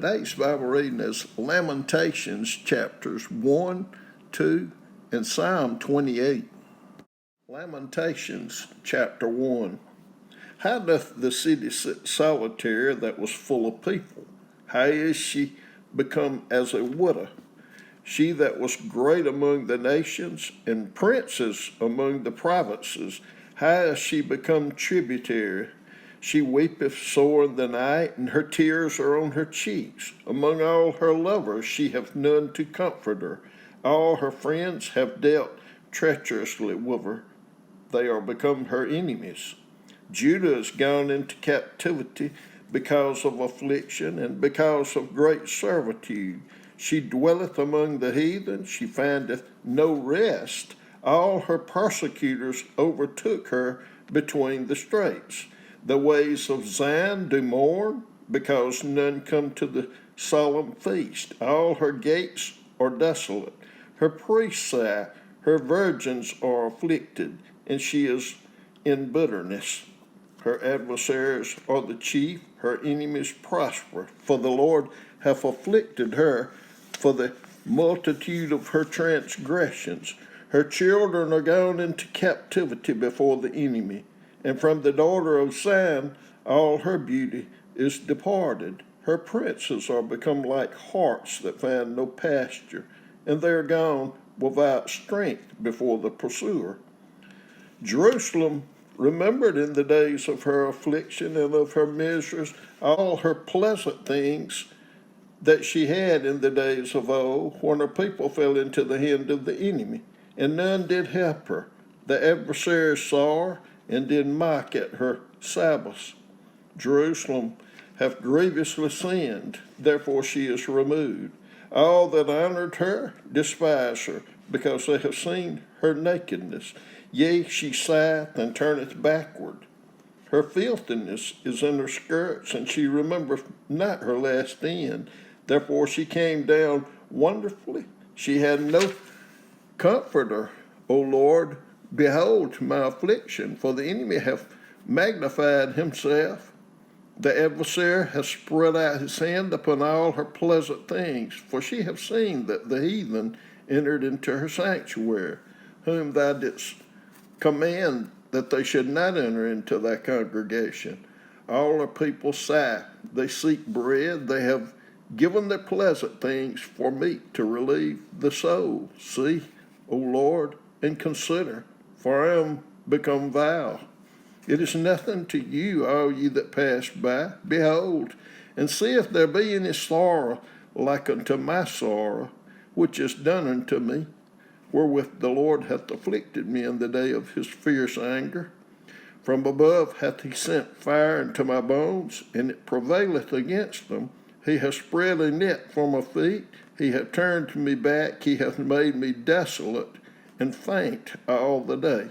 Today's Bible reading is Lamentations chapters 1, 2, and Psalm 28. Lamentations chapter 1. How doth the city sit solitary that was full of people? How is she become as a widow? She that was great among the nations and princes among the provinces, how is she become tributary? She weepeth sore in the night, and her tears are on her cheeks. Among all her lovers she hath none to comfort her. All her friends have dealt treacherously with her. They are become her enemies. Judah is gone into captivity because of affliction and because of great servitude. She dwelleth among the heathen, she findeth no rest. All her persecutors overtook her between the straits. The ways of Zion do mourn, because none come to the solemn feast. All her gates are desolate. Her priests sigh, her virgins are afflicted, and she is in bitterness. Her adversaries are the chief, her enemies prosper, for the Lord hath afflicted her for the multitude of her transgressions. Her children are gone into captivity before the enemy, and from the daughter of Zion all her beauty is departed. Her princes are become like harts that find no pasture, and they are gone without strength before the pursuer. Jerusalem remembered in the days of her affliction and of her miseries all her pleasant things that she had in the days of old, when her people fell into the hand of the enemy, and none did help her. The adversaries saw her, and did mock at her Sabbaths. Jerusalem hath grievously sinned, therefore she is removed. All that honored her despise her, because they have seen her nakedness. Yea, she sigheth and turneth backward. Her filthiness is in her skirts, and she remembereth not her last end. Therefore she came down wonderfully. She had no comforter, O Lord. Behold my affliction, for the enemy hath magnified himself. The adversary hath spread out his hand upon all her pleasant things, for she hath seen that the heathen entered into her sanctuary, whom thou didst command that they should not enter into thy congregation. All her people sigh, they seek bread, they have given their pleasant things for meat to relieve the soul. See, O Lord, and consider, for I am become vile. It is nothing to you, all ye that pass by. Behold, and see if there be any sorrow like unto my sorrow, which is done unto me, wherewith the Lord hath afflicted me in the day of his fierce anger. From above hath he sent fire into my bones, and it prevaileth against them. He hath spread a net for my feet. He hath turned me back. He hath made me desolate and faint all the day.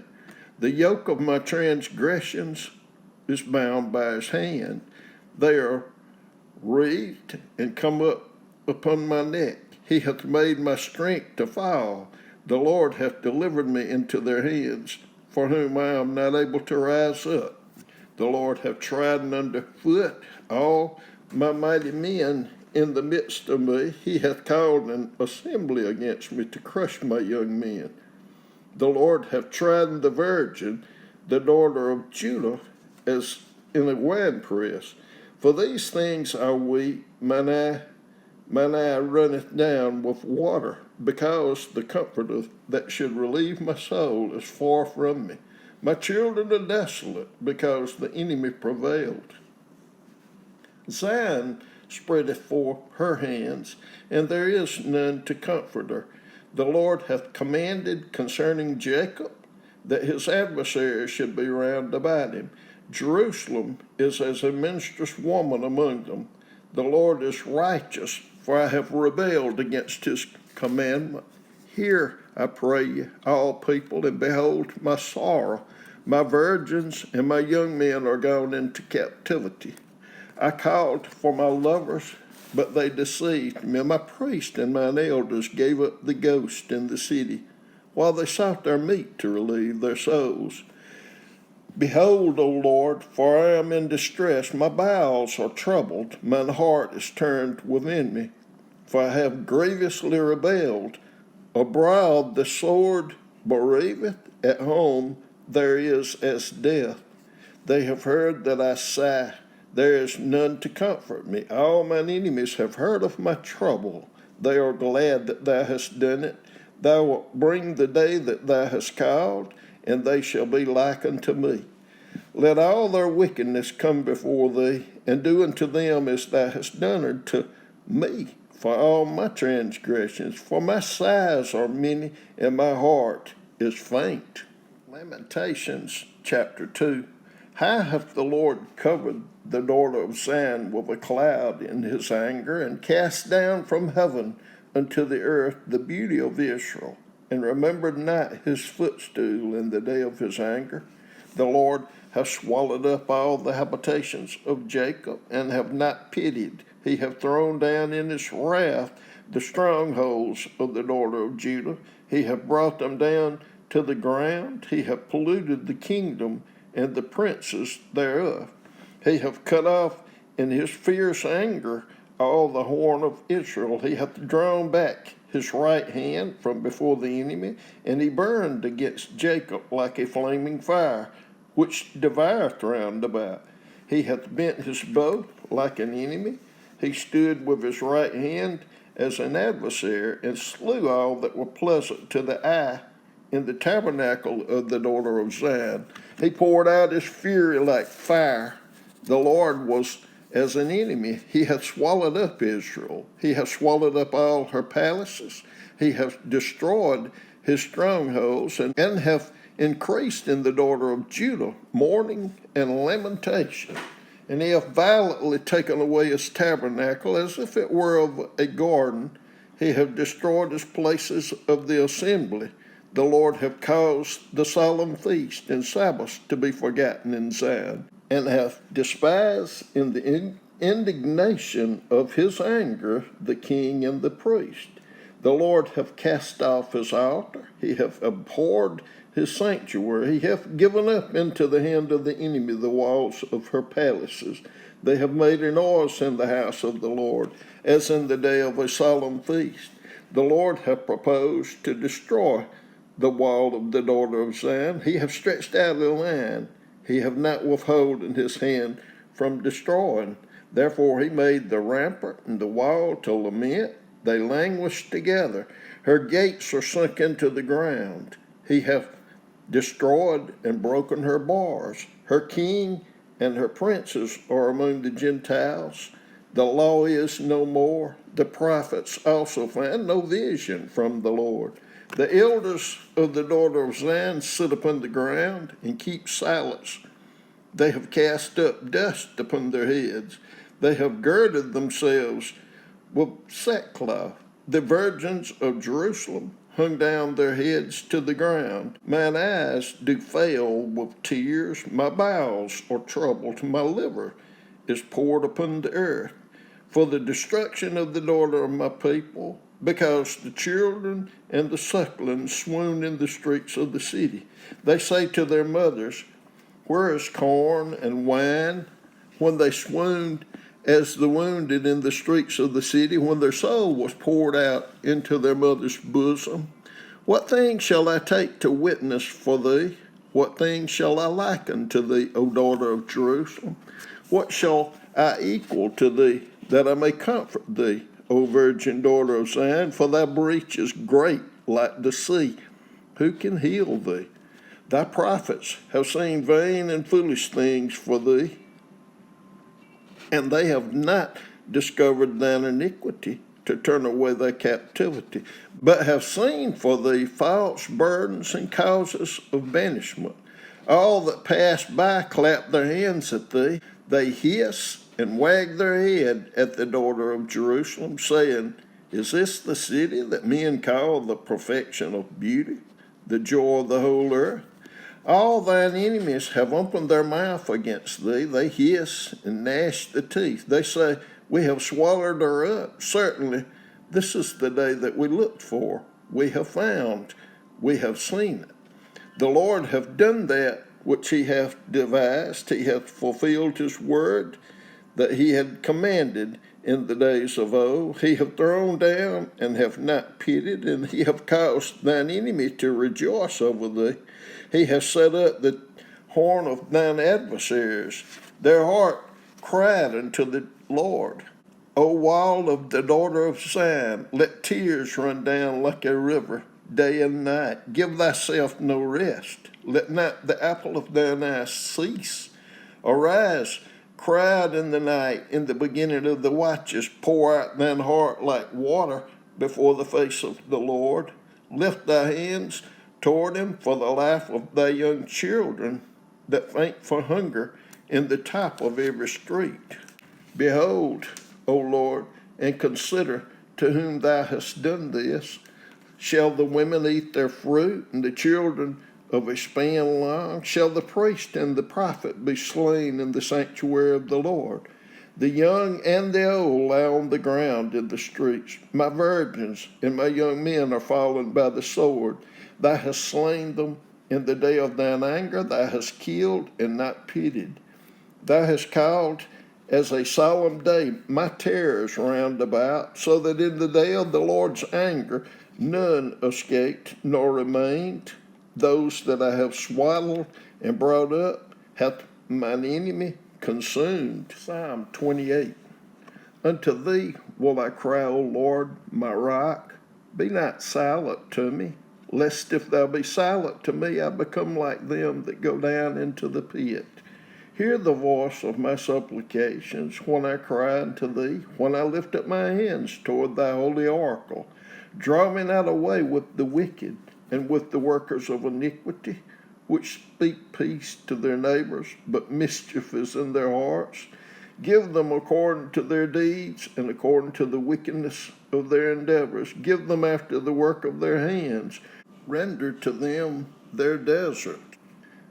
The yoke of my transgressions is bound by his hand. They are wreathed and come up upon my neck. He hath made my strength to fall. The Lord hath delivered me into their hands, for whom I am not able to rise up. The Lord hath trodden under foot all my mighty men in the midst of me. He hath called an assembly against me to crush my young men. The Lord hath trodden the virgin, the daughter of Judah, as in a winepress. For these things are weak, mine eye runneth down with water, because the comforter that should relieve my soul is far from me. My children are desolate, because the enemy prevailed. Zion spreadeth forth her hands, and there is none to comfort her. The Lord hath commanded concerning Jacob, that his adversaries should be round about him. Jerusalem is as a menstruous woman among them. The Lord is righteous, for I have rebelled against his commandment. Hear, I pray you, all people, and behold my sorrow. My virgins and my young men are gone into captivity. I called for my lovers, but they deceived me. My priests and mine elders gave up the ghost in the city, while they sought their meat to relieve their souls. Behold, O Lord, for I am in distress. My bowels are troubled. Mine heart is turned within me. For I have grievously rebelled. Abroad the sword bereaveth. At home there is as death. They have heard that I sigh. There is none to comfort me. All mine enemies have heard of my trouble. They are glad that thou hast done it. Thou wilt bring the day that thou hast called, and they shall be like unto me. Let all their wickedness come before thee, and do unto them as thou hast done unto me, for all my transgressions. For my sighs are many, and my heart is faint. Lamentations chapter 2. How hath the Lord covered the daughter of Zion with a cloud in his anger, and cast down from heaven unto the earth the beauty of Israel, and remembered not his footstool in the day of his anger? The Lord hath swallowed up all the habitations of Jacob, and have not pitied. He hath thrown down in his wrath the strongholds of the daughter of Judah. He hath brought them down to the ground. He hath polluted the kingdom and the princes thereof. He hath cut off in his fierce anger all the horn of Israel. He hath drawn back his right hand from before the enemy, and he burned against Jacob like a flaming fire, which devoureth round about. He hath bent his bow like an enemy. He stood with his right hand as an adversary, and slew all that were pleasant to the eye in the tabernacle of the daughter of Zion. He poured out his fury like fire. The Lord was as an enemy. He hath swallowed up Israel. He hath swallowed up all her palaces. He hath destroyed his strongholds, and hath increased in the daughter of Judah mourning and lamentation. And he hath violently taken away his tabernacle as if it were of a garden. He hath destroyed his places of the assembly. The Lord hath caused the solemn feast and Sabbaths to be forgotten in Zion, and hath despised in the indignation of his anger the king and the priest. The Lord hath cast off his altar. He hath abhorred his sanctuary. He hath given up into the hand of the enemy the walls of her palaces. They have made a noise in the house of the Lord, as in the day of a solemn feast. The Lord hath proposed to destroy the wall of the daughter of Zion. He hath stretched out a line. He hath not withholden his hand from destroying. Therefore he made the rampart and the wall to lament. They languish together. Her gates are sunk into the ground. He hath destroyed and broken her bars. Her king and her princes are among the Gentiles. The law is no more. The prophets also find no vision from the Lord. The elders of the daughter of Zion sit upon the ground and keep silence. They have cast up dust upon their heads. They have girded themselves with sackcloth. The virgins of Jerusalem hung down their heads to the ground. Mine eyes do fail with tears. My bowels are troubled. My liver is poured upon the earth for the destruction of the daughter of my people, because the children and the sucklings swoon in the streets of the city. They say to their mothers, where is corn and wine? When they swooned as the wounded in the streets of the city, when their soul was poured out into their mother's bosom. What thing shall I take to witness for thee? What thing shall I liken to thee, O daughter of Jerusalem? What shall I equal to thee, that I may comfort thee, O virgin daughter of Zion? For thy breach is great like the sea. Who can heal thee? Thy prophets have seen vain and foolish things for thee, and they have not discovered thine iniquity to turn away thy captivity, but have seen for thee false burdens and causes of banishment. All that pass by clap their hands at thee. They hiss and wag their head at the daughter of Jerusalem, saying, is this the city that men call the perfection of beauty, the joy of the whole earth? All thine enemies have opened their mouth against thee. They hiss and gnash the teeth. They say, we have swallowed her up. Certainly, this is the day that we looked for. We have found. We have seen it. The Lord hath done that which he hath devised. He hath fulfilled his word that he had commanded in the days of old. He hath thrown down and have not pitied, and he hath caused thine enemy to rejoice over thee. He hath set up the horn of thine adversaries. Their heart cried unto the Lord. O wall of the daughter of Zion, let tears run down like a river, day and night. Give thyself no rest. Let not the apple of thine eye cease. Arise, cry out in the night, in the beginning of the watches. Pour out thine heart like water before the face of the Lord. Lift thy hands toward him for the life of thy young children that faint for hunger in the top of every street. Behold, O Lord, and consider to whom thou hast done this. Shall the women eat their fruit, and the children of a span long? Shall the priest and the prophet be slain in the sanctuary of the Lord? The young and the old lie on the ground in the streets. My virgins and my young men are fallen by the sword. Thou hast slain them in the day of thine anger. Thou hast killed and not pitied. Thou hast called as a solemn day my terrors round about, so that in the day of the Lord's anger none escaped nor remained. Those that I have swaddled and brought up hath mine enemy consumed. Psalm 28. Unto thee will I cry, O Lord, my rock. Be not silent to me, lest if thou be silent to me, I become like them that go down into the pit. Hear the voice of my supplications when I cry unto thee, when I lift up my hands toward thy holy oracle. Draw me not away with the wicked and with the workers of iniquity, which speak peace to their neighbors, but mischief is in their hearts. Give them according to their deeds and according to the wickedness of their endeavors. Give them after the work of their hands. Render to them their desert.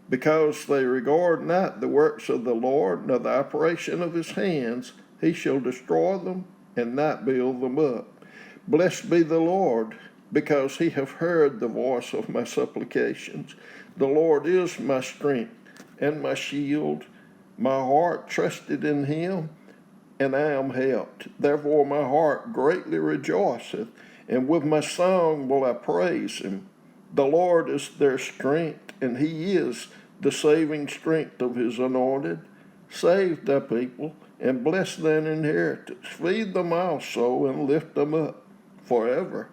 Because they regard not the works of the Lord, nor the operation of his hands, he shall destroy them and not build them up. Blessed be the Lord, because he hath heard the voice of my supplications. The Lord is my strength and my shield. My heart trusted in him, and I am helped. Therefore my heart greatly rejoiceth, and with my song will I praise him. The Lord is their strength, and he is the saving strength of his anointed. Save thy people, and bless thine inheritance. Feed them also, and lift them up forever.